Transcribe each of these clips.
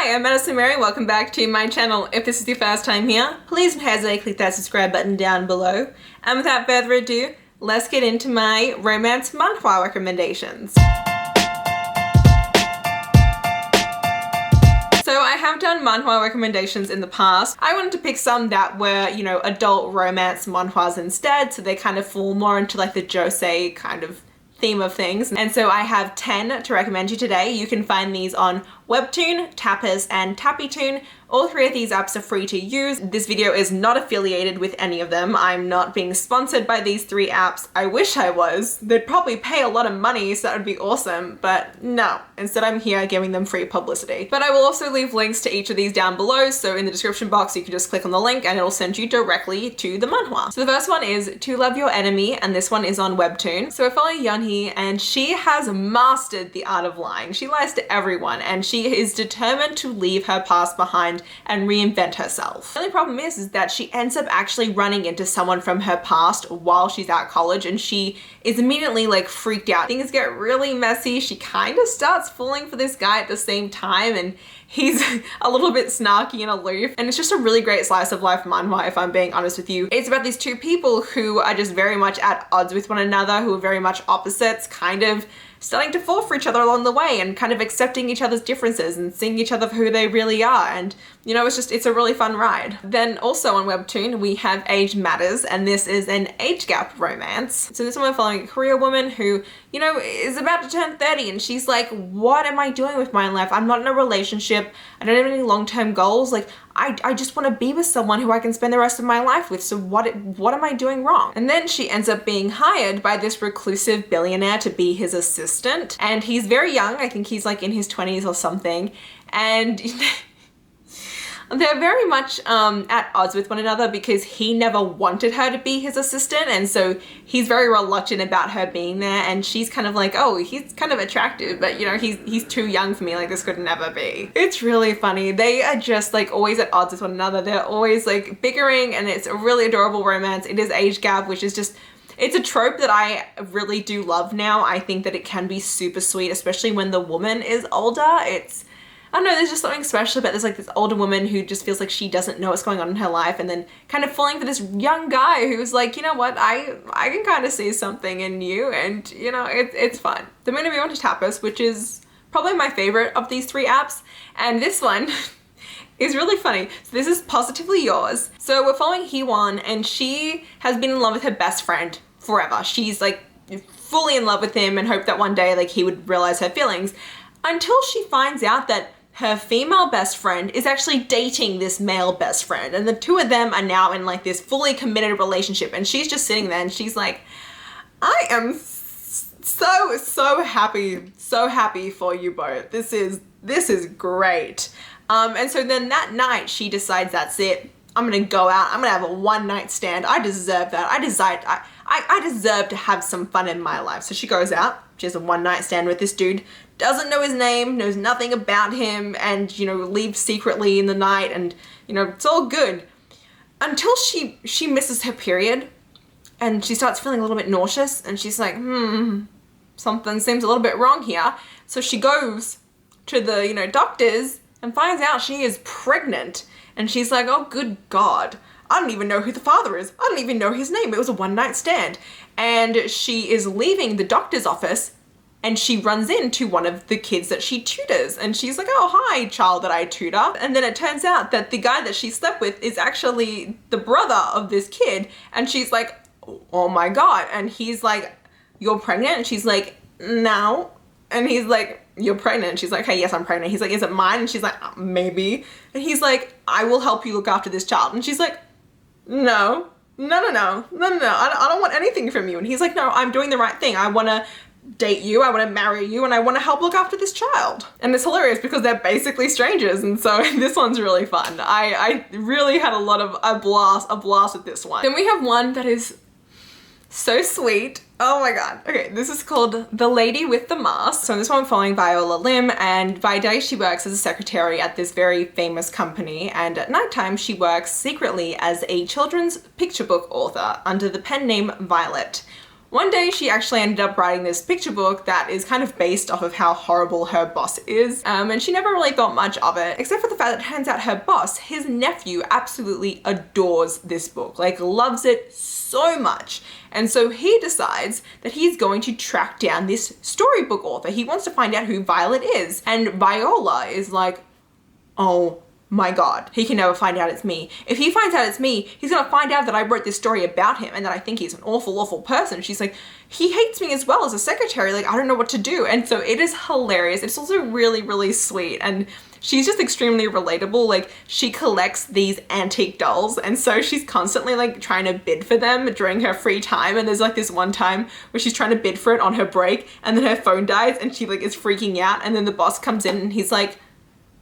Hi, I'm Madison Mary. Welcome back to my channel. If this is your first time here, please don't hesitate to click that subscribe button down below. And without further ado, let's get into my romance manhwa recommendations. So I have done manhwa recommendations in the past. I wanted to pick some that were, you know, adult romance manhwas instead, so they kind of fall more into like the josei kind of theme of things. And so I have 10 to recommend you today. You can find these on WEBTOON, TAPAS, and TAPPYTOON. All three of these apps are free to use. This video is not affiliated with any of them. I'm not being sponsored by these three apps. I wish I was. They'd probably pay a lot of money, so that would be awesome, but no. Instead, I'm here giving them free publicity. But I will also leave links to each of these down below, so in the description box you can just click on the link and it'll send you directly to the manhwa. So the first one is To Love Your Enemy, and this one is on WEBTOON. So we're following Yeonhee, and she has mastered the art of lying. She lies to everyone, and she is determined to leave her past behind and reinvent herself. The only problem is that she ends up actually running into someone from her past while she's at college, and she is immediately like freaked out. Things get really messy. She kind of starts falling for this guy at the same time, and he's a little bit snarky and aloof, and it's just a really great slice of life manhwa, if I'm being honest with you. It's about these two people who are just very much at odds with one another, who are very much opposites, kind of starting to fall for each other along the way and kind of accepting each other's differences and seeing each other for who they really are. And you know, it's a really fun ride. Then also on WEBTOON, we have Age Matters, and this is an age gap romance. So this one we're following a Korean woman who, you know, is about to turn 30, and she's like, what am I doing with my life? I'm not in a relationship. I don't have any long-term goals. Like, I just want to be with someone who I can spend the rest of my life with, so what am I doing wrong? And then she ends up being hired by this reclusive billionaire to be his assistant, and he's very young. I think he's like in his 20s or something, and they're very much at odds with one another because he never wanted her to be his assistant, and so he's very reluctant about her being there, and she's kind of like, oh, he's kind of attractive, but you know, he's too young for me, like this could never be. It's really funny. They are just like always at odds with one another. They're always like bickering, and it's a really adorable romance. It is age gap, which is just, it's a trope that I really do love now. I think that it can be super sweet, especially when the woman is older. I don't know, there's just something special about this older woman who just feels like she doesn't know what's going on in her life, and then kind of falling for this young guy who's like, you know what, I can kind of see something in you, and you know, it's fun. Then we're gonna move on to TAPAS, which is probably my favorite of these three apps, and this one is really funny. So this is Positively Yours. So we're following Hee-won, and she has been in love with her best friend forever. She's like fully in love with him and hoped that one day like he would realize her feelings, until she finds out that her female best friend is actually dating this male best friend, and the two of them are now in like this fully committed relationship, and she's just sitting there and she's like, I am so happy for you both. This is great. And so then that night she decides, that's it. I'm gonna go out. I'm gonna have a one-night stand. I deserve that. I deserve to have some fun in my life. So she goes out. She has a one-night stand with this dude. Doesn't know his name, knows nothing about him, and you know, leaves secretly in the night, and you know, it's all good. Until she misses her period, and she starts feeling a little bit nauseous, and she's like, something seems a little bit wrong here. So she goes to the, you know, doctors and finds out she is pregnant. And she's like, oh, good God, I don't even know who the father is. I don't even know his name. It was a one-night stand. And she is leaving the doctor's office, and she runs into one of the kids that she tutors. And she's like, oh, hi, child that I tutor. And then it turns out that the guy that she slept with is actually the brother of this kid. And she's like, oh my God. And he's like, you're pregnant? And she's like, no. And he's like, you're pregnant? And she's like, hey, yes, I'm pregnant. He's like, is it mine? And she's like, maybe. And he's like, I will help you look after this child. And she's like, no. I don't want anything from you. And he's like, no, I'm doing the right thing. I want to date you, I want to marry you, and I want to help look after this child. And it's hilarious because they're basically strangers, and so this one's really fun. I really had a blast with this one. Then we have one that is so sweet. Oh my God. Okay, this is called The Lady with the Mask. So in this one, I'm following Viola Lim, and by day she works as a secretary at this very famous company, and at nighttime she works secretly as a children's picture book author under the pen name Violet. One day she actually ended up writing this picture book that is kind of based off of how horrible her boss is, and she never really thought much of it, except for the fact that it turns out her boss, his nephew, absolutely adores this book, like loves it so much. And so he decides that he's going to track down this storybook author. He wants to find out who Violet is. And Viola is like, oh my God, he can never find out it's me. If he finds out it's me, he's gonna find out that I wrote this story about him and that I think he's an awful, awful person. She's like, he hates me as well as a secretary. Like, I don't know what to do. And so it is hilarious. It's also really, really sweet. And she's just extremely relatable. Like, she collects these antique dolls, and so she's constantly like trying to bid for them during her free time. And there's like this one time where she's trying to bid for it on her break, and then her phone dies and she like is freaking out. And then the boss comes in and he's like,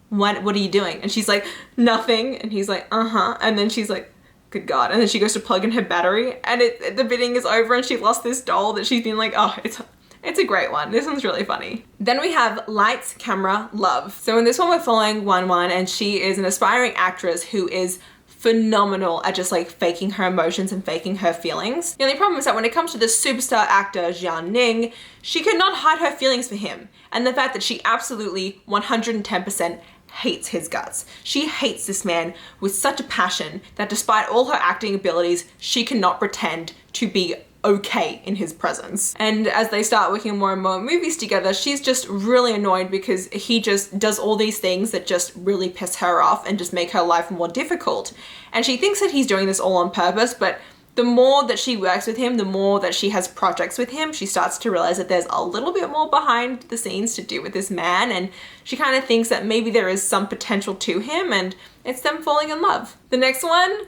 what are you doing? And she's like, nothing. And he's like, uh-huh. And then she's like, good God. And then she goes to plug in her battery, and the bidding is over, and she lost this doll that she's been like, oh, it's a great one. This one's really funny. Then we have Lights, Camera, Love. So in this one, we're following Wan, and she is an aspiring actress who is phenomenal at just like faking her emotions and faking her feelings. The only problem is that when it comes to the superstar actor Jian Ning, she cannot hide her feelings for him, and the fact that she absolutely 110% hates his guts. She hates this man with such a passion that despite all her acting abilities, she cannot pretend to be okay in his presence. And as they start working more and more movies together, she's just really annoyed because he just does all these things that just really piss her off and just make her life more difficult. And she thinks that he's doing this all on purpose, but the more that she works with him, the more that she has projects with him, she starts to realize that there's a little bit more behind the scenes to do with this man, and she kind of thinks that maybe there is some potential to him, and it's them falling in love. The next one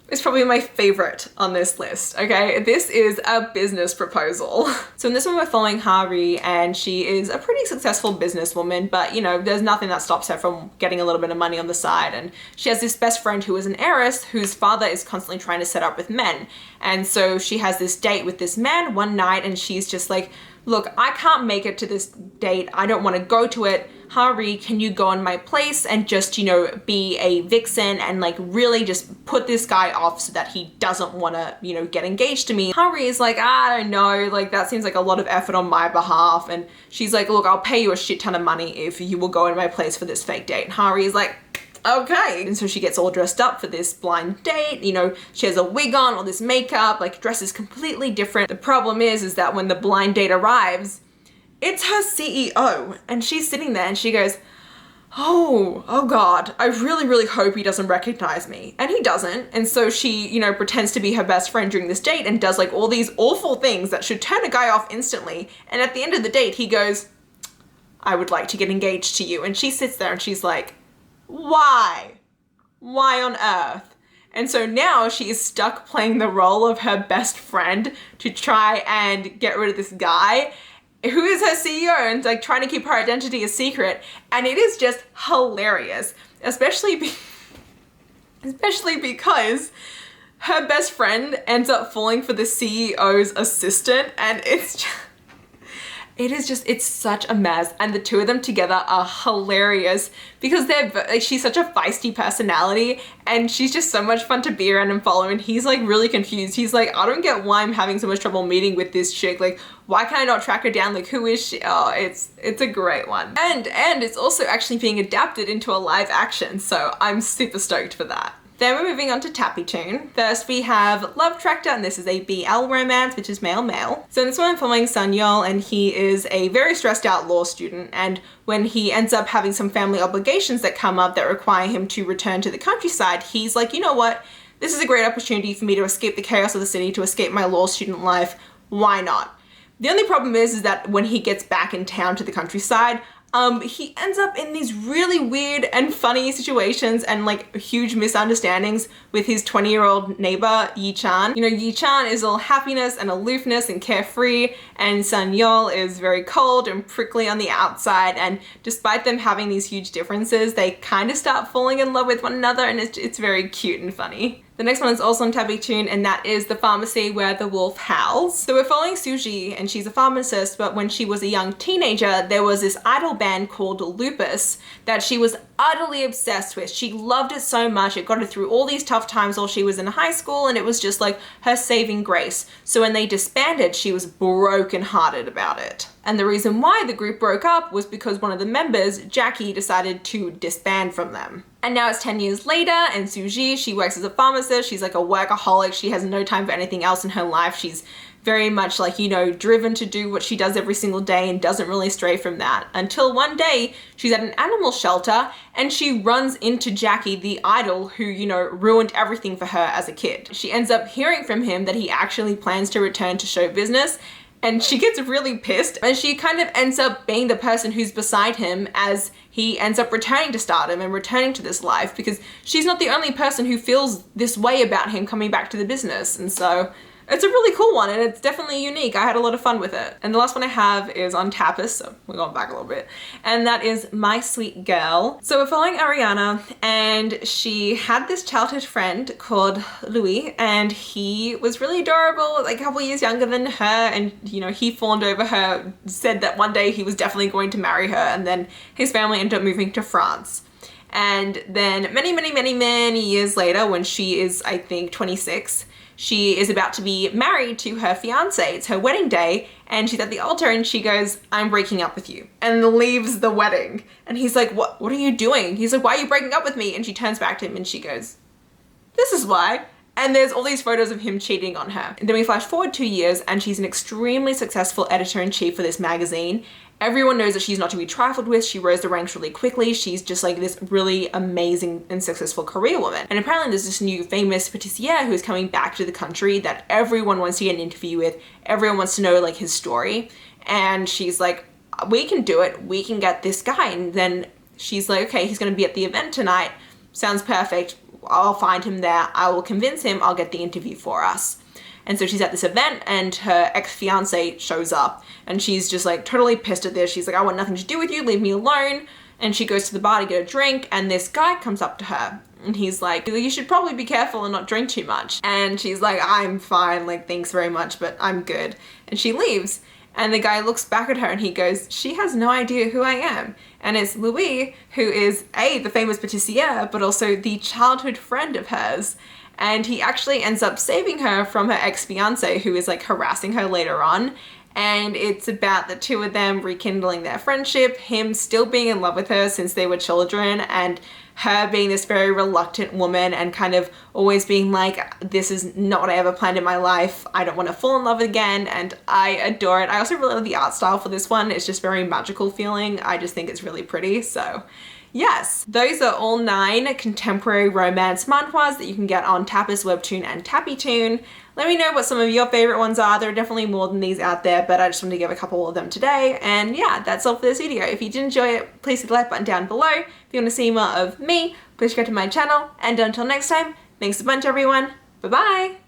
is probably my favorite on this list, okay? This is a business proposal. So in this one, we're following Hari, and she is a pretty successful businesswoman, but you know, there's nothing that stops her from getting a little bit of money on the side. And she has this best friend who is an heiress whose father is constantly trying to set up with men. And so she has this date with this man one night, and she's just like, look, I can't make it to this date. I don't want to go to it. Hari, can you go in my place and just, you know, be a vixen and like really just put this guy off so that he doesn't want to, you know, get engaged to me? Hari is like, I don't know, like that seems like a lot of effort on my behalf. And she's like, look, I'll pay you a shit ton of money if you will go in my place for this fake date. And Hari is like, okay. And so she gets all dressed up for this blind date. You know, she has a wig on, all this makeup, like dresses completely different. The problem is that when the blind date arrives, it's her CEO, and she's sitting there and she goes, oh God, I really, really hope he doesn't recognize me. And he doesn't. And so she, you know, pretends to be her best friend during this date and does like all these awful things that should turn a guy off instantly. And at the end of the date, he goes, I would like to get engaged to you. And she sits there and she's like, why? Why on earth? And so now she is stuck playing the role of her best friend to try and get rid of this guy who is her CEO and like trying to keep her identity a secret. And it is just hilarious, especially because her best friend ends up falling for the CEO's assistant, and it's such a mess. And the two of them together are hilarious because she's such a feisty personality, and she's just so much fun to be around and follow. And he's like really confused. He's like, I don't get why I'm having so much trouble meeting with this chick. Like, why can I not track her down? Like, who is she? Oh, it's a great one. And it's also actually being adapted into a live action. So I'm super stoked for that. Then we're moving on to TAPPYTOON. First we have Love Tractor, and this is a BL romance, which is male-male. So in this one I'm following Sanyol, and he is a very stressed out law student, and when he ends up having some family obligations that come up that require him to return to the countryside, he's like, you know what? This is a great opportunity for me to escape the chaos of the city, to escape my law student life. Why not? The only problem is that when he gets back in town to the countryside, he ends up in these really weird and funny situations and like huge misunderstandings with his 20-year-old neighbor, Yi-chan. You know, Yi-chan is all happiness and aloofness and carefree, and Sanyol is very cold and prickly on the outside, and despite them having these huge differences, they kind of start falling in love with one another, and it's very cute and funny. The next one is also on TAPPYTOON, and that is The Pharmacy Where the Wolf Howls. So we're following Suji, and she's a pharmacist, but when she was a young teenager, there was this idol band called Lupus that she was utterly obsessed with. She loved it so much. It got her through all these tough times while she was in high school, and it was just like her saving grace. So when they disbanded, she was brokenhearted about it. And the reason why the group broke up was because one of the members, Jackie, decided to disband from them. And now it's 10 years later, and Suji, she works as a pharmacist. She's like a workaholic. She has no time for anything else in her life. She's very much like, you know, driven to do what she does every single day and doesn't really stray from that. Until one day, she's at an animal shelter and she runs into Jackie, the idol who, you know, ruined everything for her as a kid. She ends up hearing from him that he actually plans to return to show business, and she gets really pissed, and she kind of ends up being the person who's beside him as he ends up returning to stardom and returning to this life, because she's not the only person who feels this way about him coming back to the business. And so it's a really cool one, and it's definitely unique. I had a lot of fun with it. And the last one I have is on TAPAS, so we're going back a little bit, and that is My Sweet Girl. So we're following Ariana, and she had this childhood friend called Louis, and he was really adorable, like a couple years younger than her, and you know, he fawned over her, said that one day he was definitely going to marry her, and then his family ended up moving to France. And then many years later, when she is, I think, 26, she is about to be married to her fiance. It's her wedding day, and she's at the altar and she goes, "I'm breaking up with you," and leaves the wedding. And he's like, what are you doing? He's like, "Why are you breaking up with me?" And she turns back to him and she goes, "This is why." And there's all these photos of him cheating on her. And then we flash forward 2 years, and she's an extremely successful editor-in-chief for this magazine. Everyone knows that she's not to be trifled with. She rose the ranks really quickly. She's just like this really amazing and successful career woman. And apparently there's this new famous patissier who's coming back to the country that everyone wants to get an interview with. Everyone wants to know like his story. And she's like, "We can do it. We can get this guy." And then she's like, "Okay, he's gonna be at the event tonight. Sounds perfect. I'll find him there. I will convince him. I'll get the interview for us." And so she's at this event, and her ex-fiance shows up, and she's just like totally pissed at this. She's like, "I want nothing to do with you, leave me alone." And she goes to the bar to get a drink, and this guy comes up to her, and he's like, "You should probably be careful and not drink too much." And she's like, "I'm fine, like thanks very much, but I'm good." And she leaves. And the guy looks back at her and he goes, "She has no idea who I am." And it's Louis, who is the famous patissier, but also the childhood friend of hers. And he actually ends up saving her from her ex-fiance, who is like harassing her later on. And it's about the two of them rekindling their friendship, him still being in love with her since they were children, and her being this very reluctant woman and kind of always being like, "This is not what I ever planned in my life. I don't want to fall in love again." And I adore it. I also really love the art style for this one. It's just very magical feeling. I just think it's really pretty. So yes, those are all 9 contemporary romance manhwas that you can get on TAPAS, WEBTOON, and TAPPYTOON. Let me know what some of your favorite ones are. There are definitely more than these out there, but I just wanted to give a couple of them today. And yeah, that's all for this video. If you did enjoy it, please hit the like button down below. If you want to see more of me, please go to my channel. And until next time, thanks a bunch everyone. Bye bye.